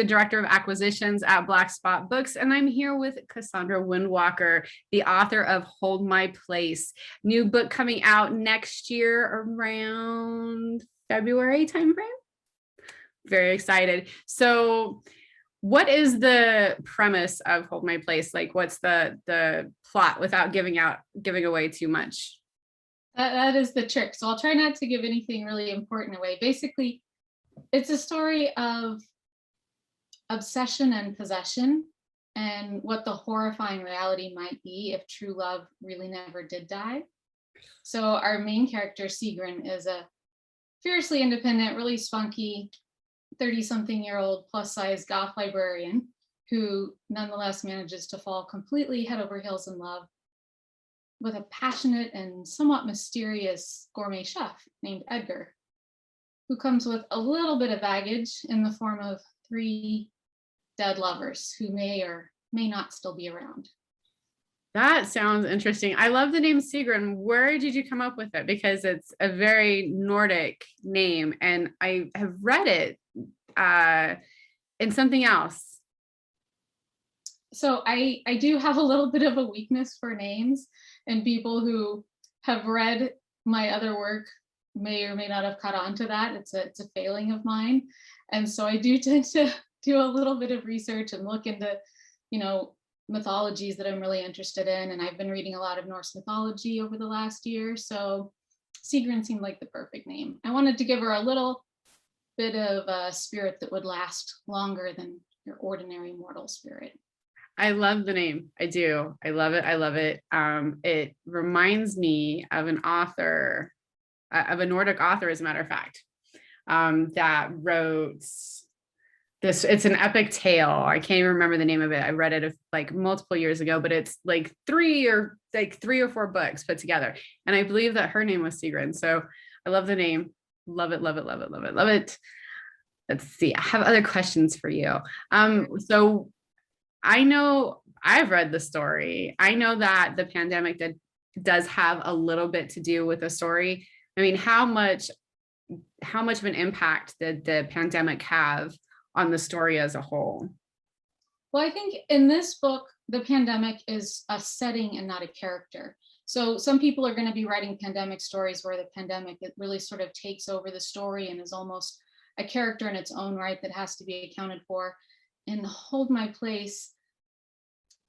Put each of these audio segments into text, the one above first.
the Director of Acquisitions at Black Spot Books, and I'm here with Cassondra Windwalker, the author of Hold My Place. New book coming out next year around February timeframe. Very excited. So what is the premise of Hold My Place? Like, what's the plot without giving away too much? That is the trick. So I'll try not to give anything really important away. Basically, it's a story of obsession and possession and what the horrifying reality might be if true love really never did die. So our main character, Sigrun, is a fiercely independent, really spunky 30-something-year-old plus-size goth librarian who nonetheless manages to fall completely head over heels in love with a passionate and somewhat mysterious gourmet chef named Edgar, who comes with a little bit of baggage in the form of 3 dead lovers who may or may not still be around. That sounds interesting. I love the name Sigrun. Where did you come up with it? Because it's a very Nordic name, and I have read it in something else. So I do have a little bit of a weakness for names, and people who have read my other work may or may not have caught on to that. It's a failing of mine. And so I do tend to do a little bit of research and look into, mythologies that I'm really interested in. And I've been reading a lot of Norse mythology over the last year. So Sigrun seemed like the perfect name. I wanted to give her a little bit of a spirit that would last longer than your ordinary mortal spirit. I love the name. I do. I love it. I love it. It reminds me of an author, of a Nordic author, as a matter of fact, that wrote this. It's an epic tale. I can't even remember the name of it. I read it like multiple years ago, but it's like 3 or 4 books put together. And I believe that her name was Sigrun. So I love the name. Love it. Love it. Love it. Love it. Love it. Let's see. I have other questions for you. So I know I've read the story. I know that the pandemic does have a little bit to do with the story. I mean, how much of an impact did the pandemic have on the story as a whole? Well, I think in this book, the pandemic is a setting and not a character. So some people are going to be writing pandemic stories where the pandemic, it really sort of takes over the story and is almost a character in its own right that has to be accounted for. In Hold My Place,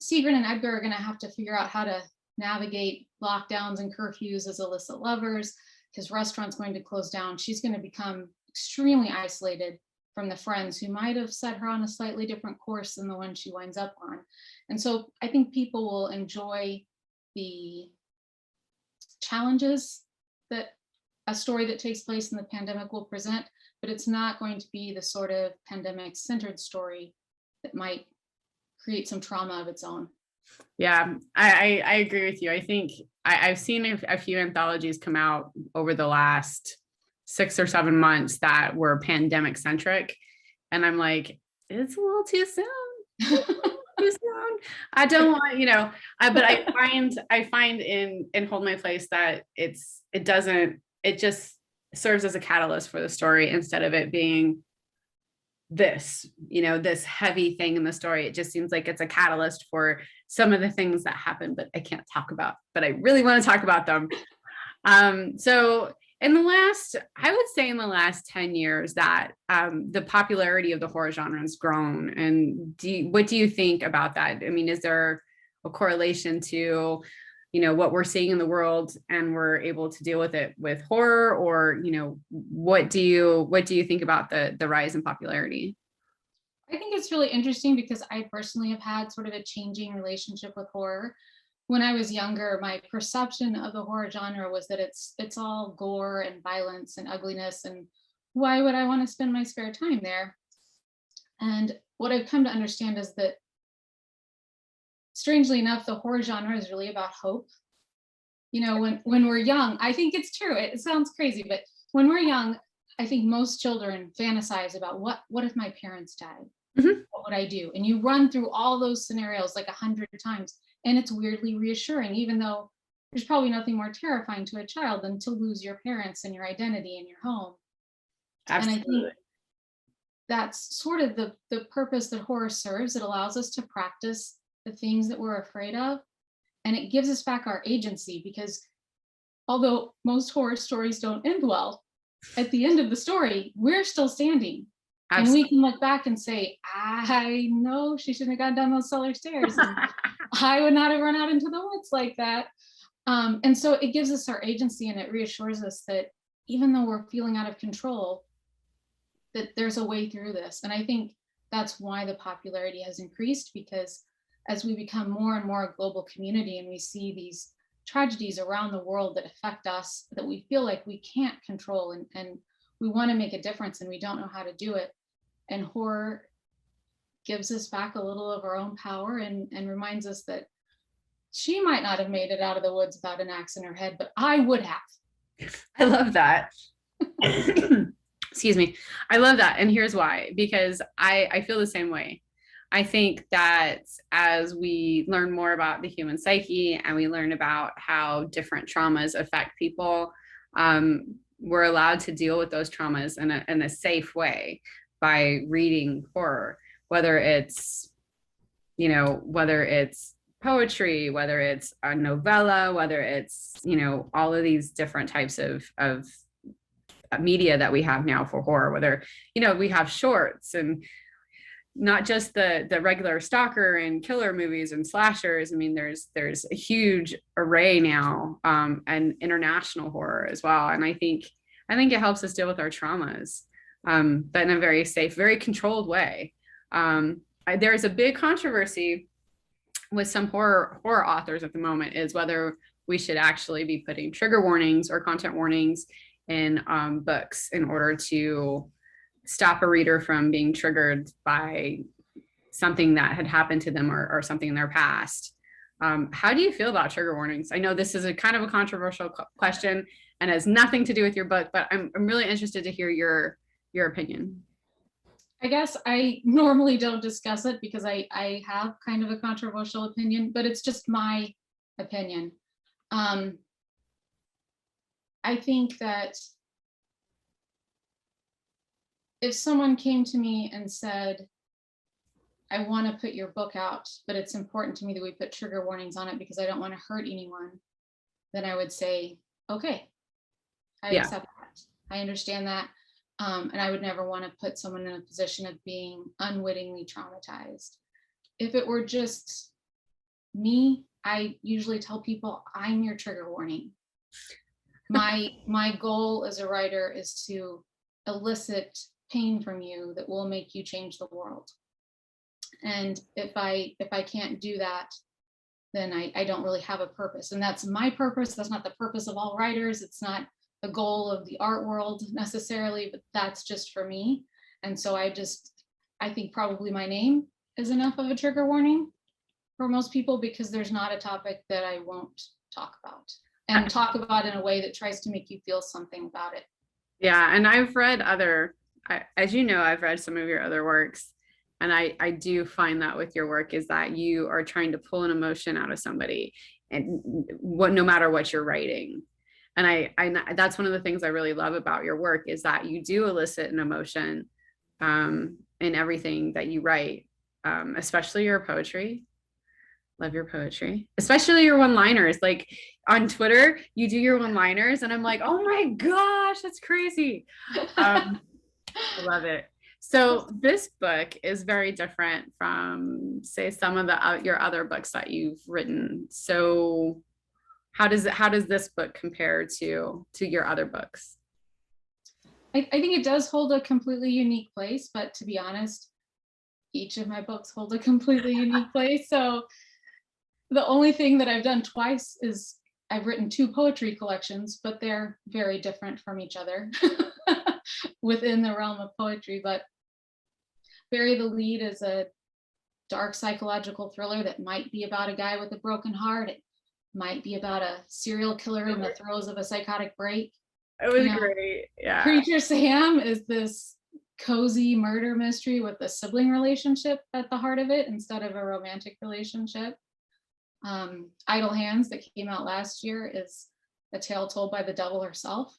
Sigrun and Edgar are going to have to figure out how to navigate lockdowns and curfews as illicit lovers. His restaurant's going to close down. She's going to become extremely isolated from the friends who might have set her on a slightly different course than the one she winds up on. And so I think people will enjoy the challenges that a story that takes place in the pandemic will present, but it's not going to be the sort of pandemic-centered story that might create some trauma of its own. Yeah, I agree with you. I think I've seen a few anthologies come out over the last 6 or 7 months that were pandemic centric. And I'm like, it's a little too soon. Too soon. I don't want, but I find in Hold My Place that it just serves as a catalyst for the story instead of it being this heavy thing in the story. It just seems like it's a catalyst for some of the things that happen, but I can't talk about, but I really want to talk about them. So in the last 10 years that the popularity of the horror genre has grown. And what do you think about that? I mean, is there a correlation to, what we're seeing in the world and we're able to deal with it with horror, or, what do you think about the rise in popularity? I think it's really interesting because I personally have had sort of a changing relationship with horror. When I was younger, my perception of the horror genre was that it's all gore and violence and ugliness, and why would I want to spend my spare time there? And what I've come to understand is that, strangely enough, the horror genre is really about hope. When we're young, I think it's true. It sounds crazy, but when we're young, I think most children fantasize about what if my parents died? Mm-hmm. What would I do? And you run through all those scenarios like 100 times. And it's weirdly reassuring, even though there's probably nothing more terrifying to a child than to lose your parents and your identity and your home. Absolutely. And I think that's sort of the purpose that horror serves. It allows us to practice the things that we're afraid of, and it gives us back our agency, because although most horror stories don't end well, at the end of the story, we're still standing. And we can look back and say, I know she shouldn't have gone down those cellar stairs. And I would not have run out into the woods like that. And so it gives us our agency, and it reassures us that even though we're feeling out of control, that there's a way through this. And I think that's why the popularity has increased, because as we become more and more a global community and we see these tragedies around the world that affect us, that we feel like we can't control, and we want to make a difference and we don't know how to do it. And horror gives us back a little of our own power, and reminds us that she might not have made it out of the woods without an axe in her head, but I would have. I love that. Excuse me. I love that. And here's why, because I feel the same way. I think that as we learn more about the human psyche and we learn about how different traumas affect people, we're allowed to deal with those traumas in a safe way by reading horror, whether it's, whether it's poetry, whether it's a novella, whether it's, all of these different types of media that we have now for horror, whether, we have shorts, and not just the regular stalker and killer movies and slashers. I mean, there's a huge array now, and international horror as well. And I think it helps us deal with our traumas, but in a very safe, very controlled way. There's a big controversy with some horror authors at the moment, is whether we should actually be putting trigger warnings or content warnings in books in order to stop a reader from being triggered by something that had happened to them, or something in their past. How do you feel about trigger warnings? I know this is a kind of a controversial question and has nothing to do with your book, but I'm really interested to hear your opinion. I guess I normally don't discuss it because I have kind of a controversial opinion, but it's just my opinion. I think that if someone came to me and said, I want to put your book out, but it's important to me that we put trigger warnings on it because I don't want to hurt anyone, then I would say, okay, I accept that. I understand that. And I would never want to put someone in a position of being unwittingly traumatized. If it were just me, I usually tell people I'm your trigger warning. My goal as a writer is to elicit pain from you that will make you change the world. And if I can't do that, then I don't really have a purpose. And that's my purpose. That's not the purpose of all writers. It's not the goal of the art world necessarily, but that's just for me. And so I think probably my name is enough of a trigger warning for most people, because there's not a topic that I won't talk about, and talk about in a way that tries to make you feel something about it. Yeah, and I've read as you know, I've read some of your other works, and I do find that with your work is that you are trying to pull an emotion out of somebody, and no matter what you're writing. And I that's one of the things I really love about your work, is that you do elicit an emotion in everything that you write, especially your poetry. Love your poetry, especially your one-liners. Like on Twitter, you do your one-liners, and I'm like, oh my gosh, that's crazy. I love it. So this book is very different from, say, some of your other books that you've written. So how does this book compare to your other books? I think it does hold a completely unique place, but to be honest, each of my books hold a completely unique place. So the only thing that I've done twice is I've written 2 poetry collections, but they're very different from each other within the realm of poetry. But Bury the Lead is a dark psychological thriller that might be about a guy with a broken heart. It might be about a serial killer in the throes of a psychotic break. It was great. Yeah. Creature Sam is this cozy murder mystery with a sibling relationship at the heart of it instead of a romantic relationship. Idle Hands, that came out last year, is a tale told by the devil herself.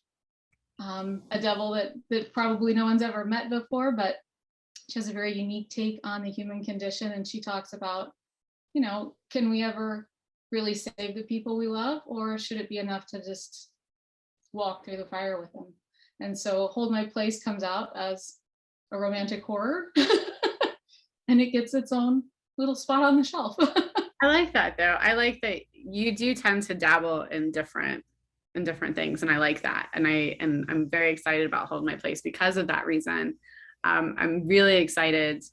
A devil that probably no one's ever met before, but She has a very unique take on the human condition, and she talks about, you know, can we ever really save the people we love, or should it be enough to just walk through the fire with them? And so Hold My Place comes out as a romantic horror and it gets its own little spot on the shelf. I like that though. I like that you do tend to dabble in different things, and I like that. And I'm very excited about Hold My Place because of that reason. I'm really excited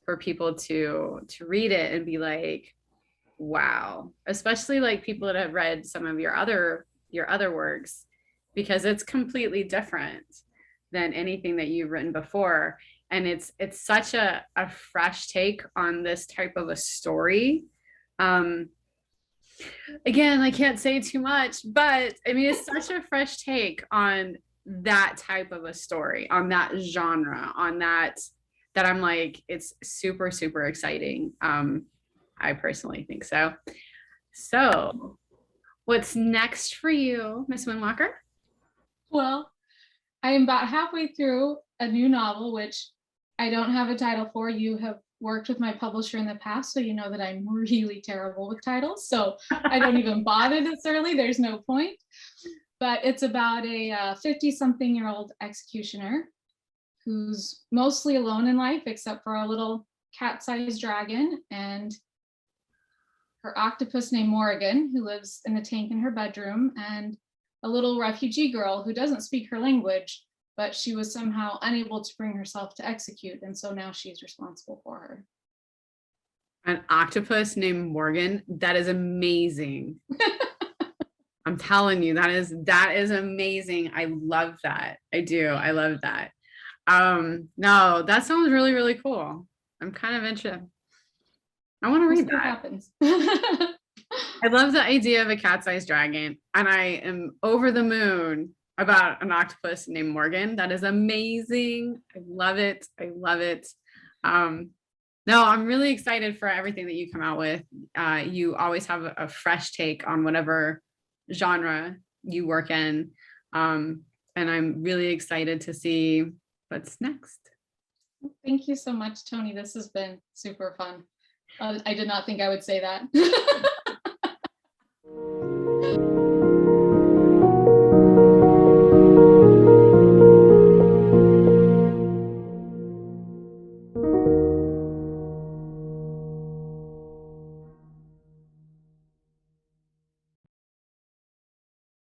for people to read it and be like, wow, especially like people that have read some of your other works, because it's completely different than anything that you've written before. And it's such a fresh take on this type of a story. Again, I can't say too much, but I mean, it's such a fresh take on that type of a story, on that genre, on that I'm like, it's super, super exciting. I personally think so. So what's next for you, Miss Windwalker? Well, I am about halfway through a new novel, which I don't have a title for. You have worked with my publisher in the past, so you know that I'm really terrible with titles. So I don't even bother this early. There's no point. But it's about a 50-something-year-old executioner who's mostly alone in life, except for a little cat-sized dragon and her octopus named Morrigan, who lives in the tank in her bedroom, and a little refugee girl who doesn't speak her language, but she was somehow unable to bring herself to execute. And so now she's responsible for her. An octopus named Morgan. That is amazing. I'm telling you, that is amazing. I love that. I do. I love that. No, that sounds really, really cool. I'm kind of interested. I want to read that. Happens. I love the idea of a cat-sized dragon, and I am over the moon about an octopus named Morgan. That is amazing. I love it. I love it. No, I'm really excited for everything that you come out with. You always have a fresh take on whatever genre you work in. And I'm really excited to see what's next. Thank you so much, Toni. This has been super fun. I did not think I would say that.